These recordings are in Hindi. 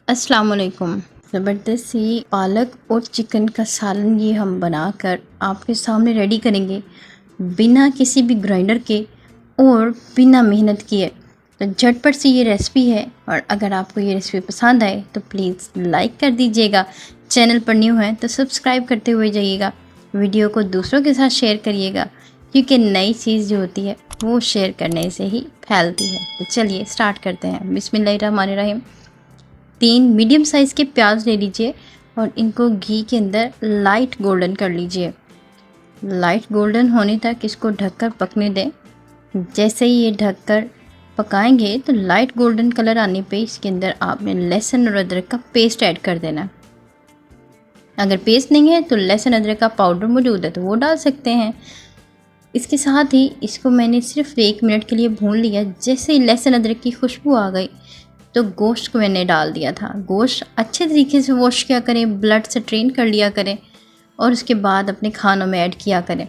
अस्सलाम वालेकुम। ज़बरदस्त सी पालक और चिकन का सालन ये हम बनाकर आपके सामने रेडी करेंगे बिना किसी भी ग्राइंडर के और बिना मेहनत किए। तो झटपट सी ये रेसिपी है और अगर आपको ये रेसिपी पसंद आए तो प्लीज़ लाइक कर दीजिएगा। चैनल पर न्यू है तो सब्सक्राइब करते हुए जाइएगा। वीडियो को दूसरों के साथ शेयर करिएगा क्योंकि नई चीज़ जो होती है वो शेयर करने से ही फैलती है। तो चलिए स्टार्ट करते हैं। बिस्मिल्लाहिर्रहमानिर्रहीम। 3 मीडियम साइज़ के प्याज ले लीजिए और इनको घी के अंदर लाइट गोल्डन कर लीजिए। लाइट गोल्डन होने तक इसको ढककर पकने दें। जैसे ही ये ढककर पकाएंगे तो लाइट गोल्डन कलर आने पे इसके अंदर आपने लहसुन और अदरक का पेस्ट ऐड कर देना। अगर पेस्ट नहीं है तो लहसुन अदरक का पाउडर मौजूद है तो वो डाल सकते हैं। इसके साथ ही इसको मैंने सिर्फ 1 मिनट के लिए भून लिया। जैसे ही लहसुन अदरक की खुशबू आ गई तो गोश्त को मैंने डाल दिया था। गोश्त अच्छे तरीके से वॉश किया करें, ब्लड से ट्रेन कर लिया करें और उसके बाद अपने खानों में ऐड किया करें।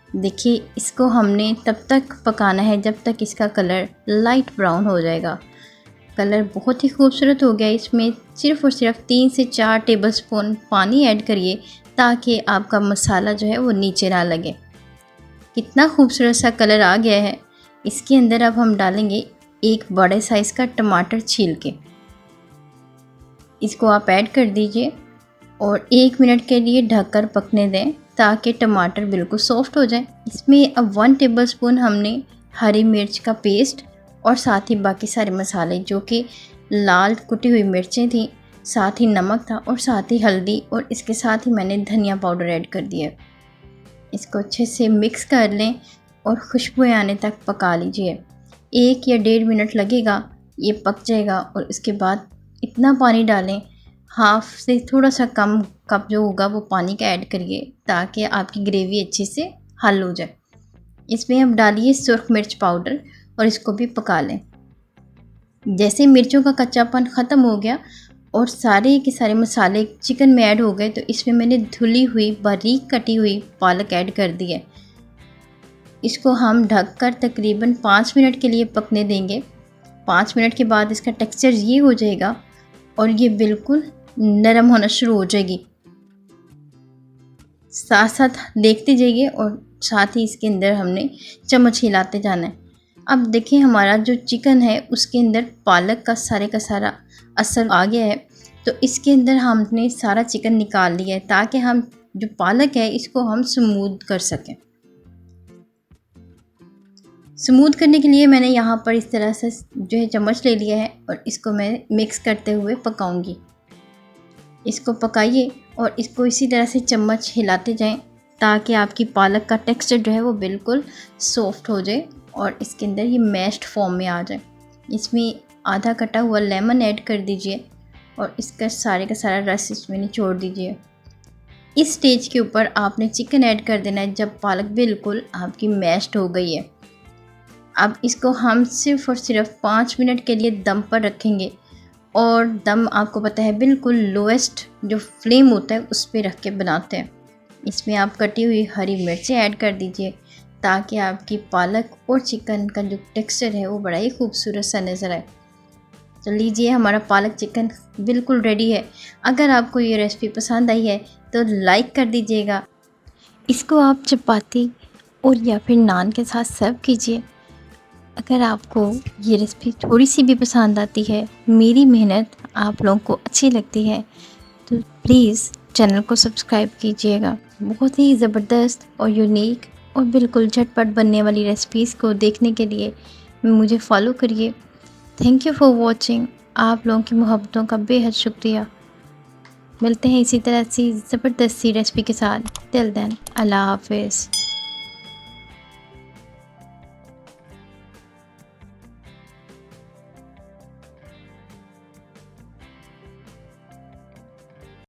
देखिए इसको हमने तब तक पकाना है जब तक इसका कलर लाइट ब्राउन हो जाएगा। कलर बहुत ही खूबसूरत हो गया। इसमें सिर्फ़ और सिर्फ 3 से 4 टेबलस्पून पानी ऐड करिए ताकि आपका मसाला जो है वो नीचे ना लगे। कितना खूबसूरत सा कलर आ गया है। इसके अंदर अब हम डालेंगे एक बड़े साइज़ का टमाटर छील के। इसको आप ऐड कर दीजिए और 1 मिनट के लिए ढककर पकने दें ताकि टमाटर बिल्कुल सॉफ्ट हो जाए। इसमें अब 1 टेबलस्पून हमने हरी मिर्च का पेस्ट और साथ ही बाकी सारे मसाले जो कि लाल कुटी हुई मिर्चें थी, साथ ही नमक था और साथ ही हल्दी और इसके साथ ही मैंने धनिया पाउडर ऐड कर दिया। इसको अच्छे से मिक्स कर लें और खुशबू आने तक पका लीजिए। 1 या 1.5 मिनट लगेगा, ये पक जाएगा। और इसके बाद इतना पानी डालें, हाफ से थोड़ा सा कम कप जो होगा वो पानी का ऐड करिए ताकि आपकी ग्रेवी अच्छे से हल हो जाए। इसमें अब डालिए सुर्ख मिर्च पाउडर और इसको भी पका लें। जैसे मिर्चों का कच्चापन ख़त्म हो गया और सारे के सारे मसाले चिकन में ऐड हो गए तो इसमें मैंने धुली हुई बारीक कटी हुई पालक ऐड कर दी है। इसको हम ढककर तकरीबन 5 मिनट के लिए पकने देंगे। 5 मिनट के बाद इसका टेक्सचर ये हो जाएगा और ये बिल्कुल नरम होना शुरू हो जाएगी। साथ साथ देखते जाइए और साथ ही इसके अंदर हमने चम्मच हिलाते जाना है। अब देखिए हमारा जो चिकन है उसके अंदर पालक का सारा असर आ गया है। तो इसके अंदर हमने सारा चिकन निकाल लिया है ताकि हम जो पालक है इसको हम स्मूथ कर सकें। स्मूथ करने के लिए मैंने यहाँ पर इस तरह से जो है चम्मच ले लिया है और इसको मैं मिक्स करते हुए पकाऊंगी। इसको पकाइए और इसको इसी तरह से चम्मच हिलाते जाएं ताकि आपकी पालक का टेक्सचर जो है वो बिल्कुल सॉफ्ट हो जाए और इसके अंदर ये मैश्ड फॉर्म में आ जाए। इसमें आधा कटा हुआ लेमन ऐड कर दीजिए और इसका सारे का सारा रस इसमें निचोड़ दीजिए। इस स्टेज के ऊपर आपने चिकन ऐड कर देना है जब पालक बिल्कुल आपकी मैश्ड हो गई है। अब इसको हम सिर्फ़ और सिर्फ 5 मिनट के लिए दम पर रखेंगे और दम आपको पता है बिल्कुल लोएस्ट जो फ्लेम होता है उस पर रख के बनाते हैं। इसमें आप कटी हुई हरी मिर्चें ऐड कर दीजिए ताकि आपकी पालक और चिकन का जो टेक्सचर है वो बड़ा ही खूबसूरत सा नज़र आए। तो लीजिए हमारा पालक चिकन बिल्कुल रेडी है। अगर आपको ये रेसिपी पसंद आई है तो लाइक कर दीजिएगा। इसको आप चपाती और या फिर नान के साथ सर्व कीजिए। अगर आपको ये रेसिपी थोड़ी सी भी पसंद आती है, मेरी मेहनत आप लोगों को अच्छी लगती है तो प्लीज़ चैनल को सब्सक्राइब कीजिएगा। बहुत ही ज़बरदस्त और यूनिक और बिल्कुल झटपट बनने वाली रेसिपीज़ को देखने के लिए मुझे फॉलो करिए। Thank you for watching. आप लोगों की मोहब्बतों का बेहद शुक्रिया। मिलते हैं इसी तरह से ज़बरदस्त सी रेसिपी के साथ। टिल देन अल्लाह हाफ़िज़।